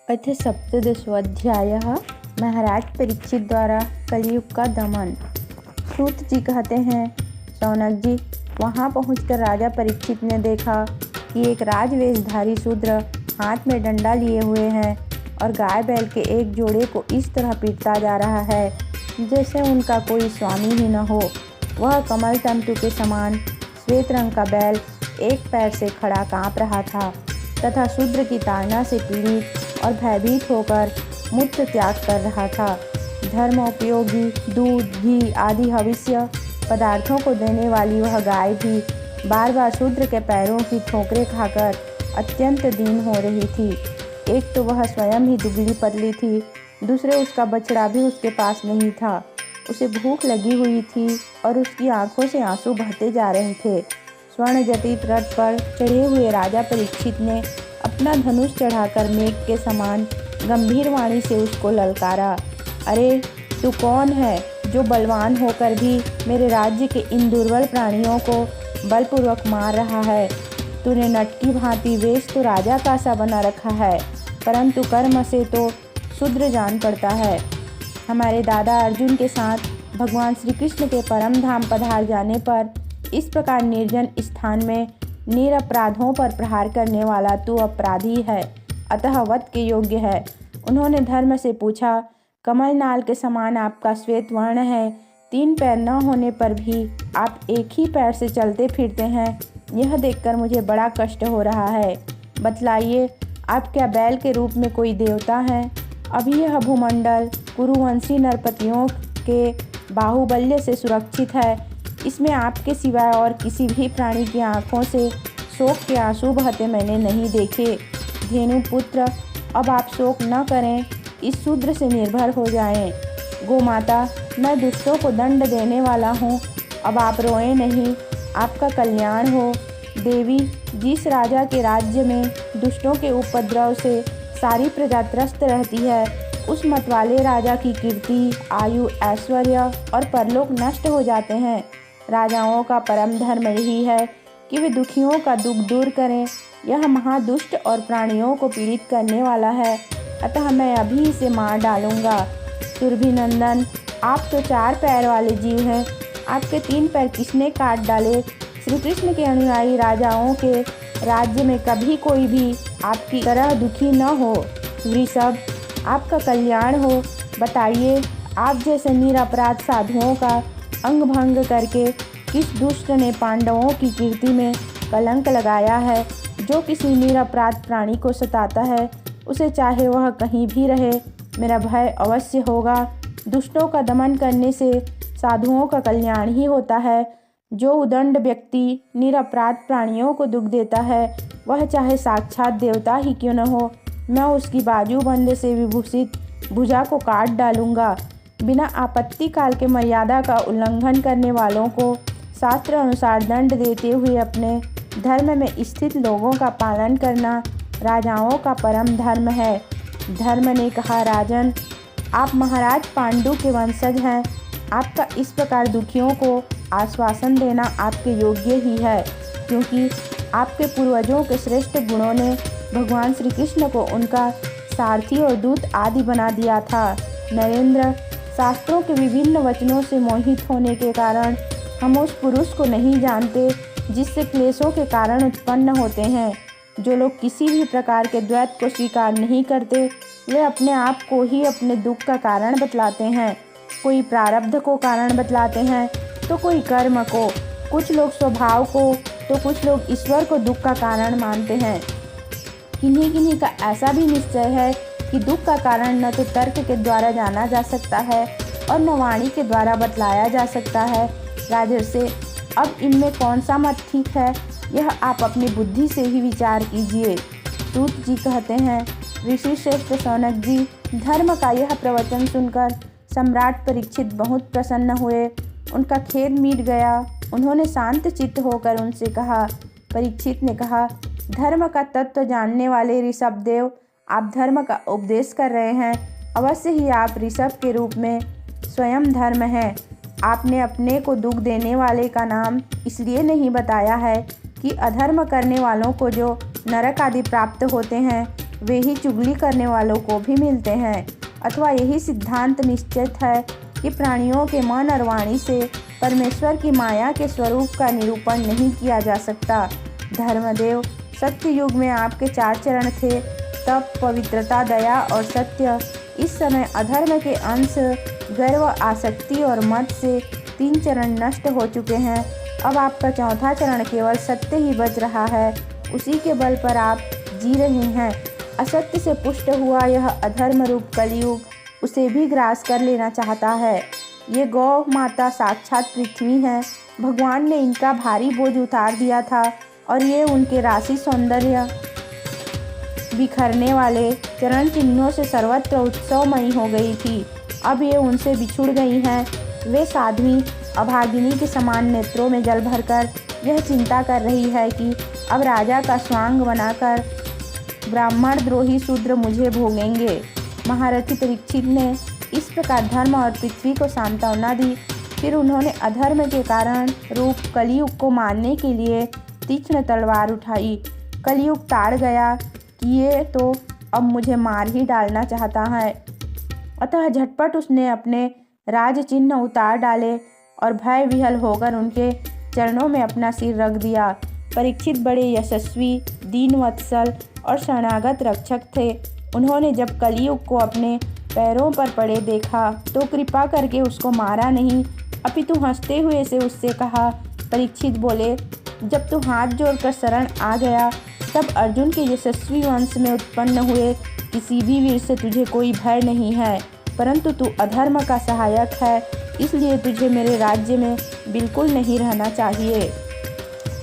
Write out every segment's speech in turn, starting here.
अथ सप्तदशोऽध्यायः। महाराज परीक्षित द्वारा कलयुग का दमन। सूत जी कहते हैं, शौनक जी, वहाँ पहुंचकर राजा परीक्षित ने देखा कि एक राजवेशधारी शूद्र हाथ में डंडा लिए हुए हैं और गाय बैल के एक जोड़े को इस तरह पीटता जा रहा है जैसे उनका कोई स्वामी ही न हो। वह कमल तंतु के समान श्वेत रंग का बैल एक पैर से खड़ा काँप रहा था तथा शूद्र की ताड़ना से पीड़ित और भयभीत होकर मूत्र त्याग कर रहा था। धर्म उपयोगी दूध, घी आदि हविष्य पदार्थों को देने वाली वह गाय भी बार बार शूद्र के पैरों की ठोकरें खाकर अत्यंत दीन हो रही थी। एक तो वह स्वयं ही दुबली पतली थी, दूसरे उसका बछड़ा भी उसके पास नहीं था। उसे भूख लगी हुई थी और उसकी आंखों से आंसू बहते जा रहे थे। स्वर्ण जटित रथ पर चढ़े हुए राजा परीक्षित ने अपना धनुष चढ़ाकर मेघ के समान गंभीर वाणी से उसको ललकारा। अरे तू कौन है जो बलवान होकर भी मेरे राज्य के इन दुर्बल प्राणियों को बलपूर्वक मार रहा है? तूने नट की भांति वेश तो राजा का सा बना रखा है, परंतु कर्म से तो शूद्र जान पड़ता है। हमारे दादा अर्जुन के साथ भगवान श्री कृष्ण के परम धाम पधार जाने पर इस प्रकार निर्जन स्थान में निरपराधों पर प्रहार करने वाला तू अपराधी है, अतः वध के योग्य है। उन्होंने धर्म से पूछा, कमल नाल के समान आपका श्वेत वर्ण है, 3 पैर न होने पर भी आप एक ही पैर से चलते फिरते हैं। यह देखकर मुझे बड़ा कष्ट हो रहा है। बतलाइए, आप क्या बैल के रूप में कोई देवता हैं? अभी यह भूमंडल कुरुवंशी नरपतियों के बाहुबल्य से सुरक्षित है। इसमें आपके सिवाय और किसी भी प्राणी की आंखों से शोक के आंसू बहते मैंने नहीं देखे। धेनु पुत्र, अब आप शोक न करें, इस शूद्र से निर्भर हो जाएं। गोमाता, मैं दुष्टों को दंड देने वाला हूँ, अब आप रोएं नहीं, आपका कल्याण हो। देवी, जिस राजा के राज्य में दुष्टों के उपद्रव से सारी प्रजा त्रस्त रहती है, उस मतवाले राजा की कीर्ति, आयु, ऐश्वर्य और परलोक नष्ट हो जाते हैं। राजाओं का परम धर्म यही है कि वे दुखियों का दुख दूर करें। यह महादुष्ट और प्राणियों को पीड़ित करने वाला है, अतः मैं अभी इसे मार डालूंगा। सुरभि नंदन, आप तो 4 पैर वाले जीव हैं, आपके 3 पैर किसने काट डाले? श्री कृष्ण के अनुयायी राजाओं के राज्य में कभी कोई भी आपकी तरह दुखी न हो। वृषभ, आपका कल्याण हो। बताइए, आप जैसे निरपराध साधुओं का अंग भंग करके किस दुष्ट ने पांडवों की कीर्ति में कलंक लगाया है? जो किसी निरपराध प्राणी को सताता है, उसे चाहे वह कहीं भी रहे, मेरा भय अवश्य होगा। दुष्टों का दमन करने से साधुओं का कल्याण ही होता है। जो उदंड व्यक्ति निरपराध प्राणियों को दुख देता है, वह चाहे साक्षात देवता ही क्यों न हो, मैं उसकी बाजूबंद से विभूषित भुजा को काट डालूंगा। बिना आपत्ति काल के मर्यादा का उल्लंघन करने वालों को शास्त्र अनुसार दंड देते हुए अपने धर्म में स्थित लोगों का पालन करना राजाओं का परम धर्म है। धर्म ने कहा, राजन, आप महाराज पांडु के वंशज हैं, आपका इस प्रकार दुखियों को आश्वासन देना आपके योग्य ही है, क्योंकि आपके पूर्वजों के श्रेष्ठ गुणों ने भगवान श्री कृष्ण को उनका सारथी और दूत आदि बना दिया था। नरेंद्र, शास्त्रों के विभिन्न वचनों से मोहित होने के कारण हम उस पुरुष को नहीं जानते जिससे क्लेशों के कारण उत्पन्न होते हैं। जो लोग किसी भी प्रकार के द्वैत को स्वीकार नहीं करते, वे अपने आप को ही अपने दुख का कारण बतलाते हैं। कोई प्रारब्ध को कारण बतलाते हैं तो कोई कर्म को, कुछ लोग स्वभाव को तो कुछ लोग ईश्वर को दुख का कारण मानते हैं। किन्हीं किन्हीं का ऐसा भी निश्चय है कि दुख का कारण न तो तर्क के द्वारा जाना जा सकता है और न वाणी के द्वारा बतलाया जा सकता है। राजर्षि, अब इनमें कौन सा मत ठीक है, यह आप अपनी बुद्धि से ही विचार कीजिए। सूत जी कहते हैं, ऋषि श्रेष्ठ शौनक जी, धर्म का यह प्रवचन सुनकर सम्राट परीक्षित बहुत प्रसन्न हुए। उनका खेद मिट गया। उन्होंने शांत चित्त होकर उनसे कहा। परीक्षित ने कहा, धर्म का तत्व जानने वाले ऋषभ देव, आप धर्म का उपदेश कर रहे हैं। अवश्य ही आप ऋषभ के रूप में स्वयं धर्म हैं। आपने अपने को दुख देने वाले का नाम इसलिए नहीं बताया है कि अधर्म करने वालों को जो नरक आदि प्राप्त होते हैं, वे ही चुगली करने वालों को भी मिलते हैं। अथवा यही सिद्धांत निश्चित है कि प्राणियों के मन और वाणी से परमेश्वर की माया के स्वरूप का निरूपण नहीं किया जा सकता। धर्मदेव, सत्य युग में आपके 4 चरण थे, तप, पवित्रता, दया और सत्य। इस समय अधर्म के अंश गर्व, आसक्ति और मद से 3 चरण नष्ट हो चुके हैं। अब आपका 4था चरण केवल सत्य ही बच रहा है, उसी के बल पर आप जी रहे हैं। असत्य से पुष्ट हुआ यह अधर्म रूप कलयुग उसे भी ग्रास कर लेना चाहता है। ये गौ माता साक्षात पृथ्वी हैं। भगवान ने इनका भारी बोझ उतार दिया था और ये उनके राशि सौंदर्य बिखरने वाले चरण चिन्हों से सर्वत्र उत्सवमयी हो गई थी। अब ये उनसे बिछुड़ गई हैं। वे साध्वी अभागिनी के समान नेत्रों में जल भरकर यह चिंता कर रही है कि अब राजा का स्वांग बनाकर ब्राह्मण द्रोही शूद्र मुझे भोगेंगे। महारथी परीक्षित ने इस प्रकार धर्म और पृथ्वी को सांत्वना दी। फिर उन्होंने अधर्म के कारण रूप कलयुग को मारने के लिए तीक्ष्ण तलवार उठाई। कलयुग ताड़ गया कि ये तो अब मुझे मार ही डालना चाहता है। अतः झटपट उसने अपने राज चिन्ह उतार डाले और भय विह्वल होकर उनके चरणों में अपना सिर रख दिया। परीक्षित बड़े यशस्वी, दीनवत्सल और शरणागत रक्षक थे। उन्होंने जब कलयुग को अपने पैरों पर पड़े देखा तो कृपा करके उसको मारा नहीं, अपितु हंसते हुए से उससे कहा। परीक्षित बोले, जब तू हाथ जोड़कर शरण आ गया तब अर्जुन के यशस्वी वंश में उत्पन्न हुए किसी भी वीर से तुझे कोई भय नहीं है, परंतु तू अधर्म का सहायक है, इसलिए तुझे मेरे राज्य में बिल्कुल नहीं रहना चाहिए।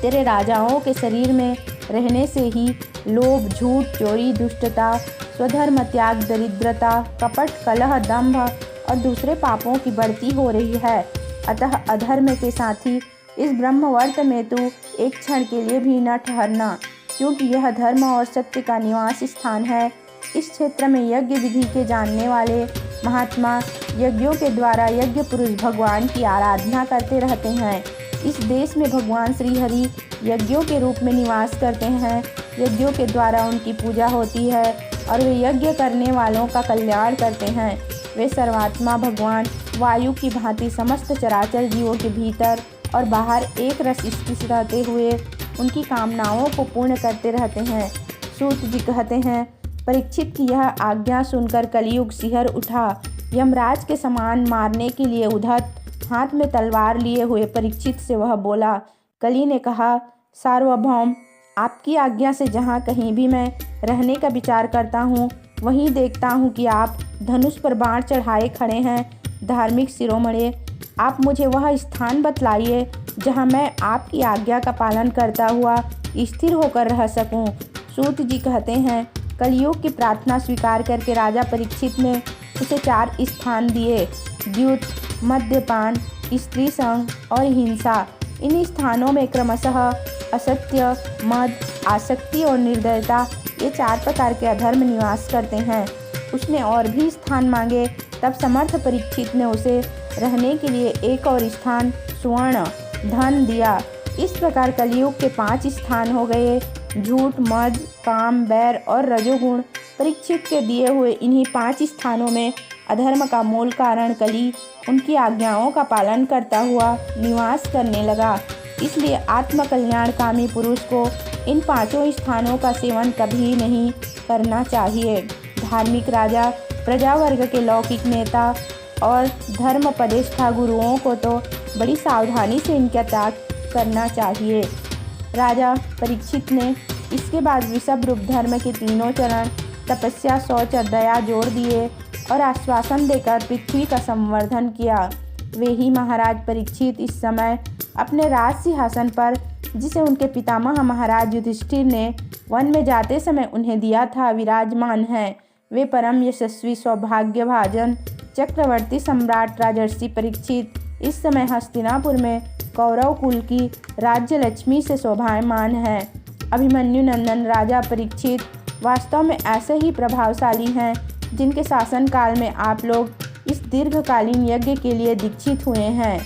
तेरे राजाओं के शरीर में रहने से ही लोभ, झूठ, चोरी, दुष्टता, स्वधर्म त्याग, दरिद्रता, कपट, कलह, दंभ और दूसरे पापों की बढ़ती हो रही है। अतः अधर्म के साथी इस ब्रह्मवर्त में तू एक क्षण के लिए भी न ठहरना, क्योंकि यह धर्म और सत्य का निवास स्थान है। इस क्षेत्र में यज्ञ विधि के जानने वाले महात्मा यज्ञों के द्वारा यज्ञ पुरुष भगवान की आराधना करते रहते हैं। इस देश में भगवान श्री हरि यज्ञों के रूप में निवास करते हैं। यज्ञों के द्वारा उनकी पूजा होती है और वे यज्ञ करने वालों का कल्याण करते हैं। वे सर्वात्मा भगवान वायु की भांति समस्त चराचर जीवों के भीतर और बाहर एक रस स्थित रहते हुए उनकी कामनाओं को पूर्ण करते रहते हैं। सूत जी कहते हैं, परीक्षित की यह आज्ञा सुनकर कलयुग सिहर उठा। यमराज के समान मारने के लिए उद्धत हाथ में तलवार लिए हुए परीक्षित से वह बोला। कली ने कहा, सार्वभौम, आपकी आज्ञा से जहाँ कहीं भी मैं रहने का विचार करता हूँ वहीं देखता हूँ कि आप धनुष पर बाण चढ़ाए खड़े हैं। धार्मिक शिरोमणि, आप मुझे वह स्थान बतलाइए जहाँ मैं आपकी आज्ञा का पालन करता हुआ स्थिर होकर रह सकूं। सूत जी कहते हैं, कलयुग की प्रार्थना स्वीकार करके राजा परीक्षित ने उसे 4 स्थान दिए, द्यूत, मद्यपान, स्त्री संग और हिंसा। इन स्थानों में क्रमशः असत्य, मद, आसक्ति और निर्दयता ये 4 प्रकार के अधर्म निवास करते हैं। उसने और भी स्थान मांगे, तब समर्थ परीक्षित ने उसे रहने के लिए एक और स्थान स्वर्ण धन दिया। इस प्रकार कलयुग के 5 स्थान हो गए, झूठ, मद, काम, बैर और रजोगुण। परीक्षित के दिए हुए इन्हीं 5 स्थानों में अधर्म का मूल कारण कली उनकी आज्ञाओं का पालन करता हुआ निवास करने लगा। इसलिए आत्मकल्याणकामी पुरुष को इन 5 स्थानों का सेवन कभी नहीं करना चाहिए। धार्मिक राजा, प्रजा वर्ग के लौकिक नेता और धर्मपदेष्ठा गुरुओं को तो बड़ी सावधानी से इनका त्याग करना चाहिए। राजा परीक्षित ने इसके बाद विषभ रूप धर्म के 3 चरण तपस्या, शौच और दया जोड़ दिए और आश्वासन देकर पृथ्वी का संवर्धन किया। वे ही महाराज परीक्षित इस समय अपने राज सिंहासन पर, जिसे उनके पितामह महाराज युधिष्ठिर ने वन में जाते समय उन्हें दिया था, विराजमान हैं। वे परम यशस्वी, सौभाग्यभाजन, चक्रवर्ती सम्राट राजर्षि परीक्षित इस समय हस्तिनापुर में कौरव कुल की राज्य लक्ष्मी से शोभायमान है। अभिमन्यु नंदन राजा परीक्षित वास्तव में ऐसे ही प्रभावशाली हैं जिनके शासनकाल में आप लोग इस दीर्घकालीन यज्ञ के लिए दीक्षित हुए हैं।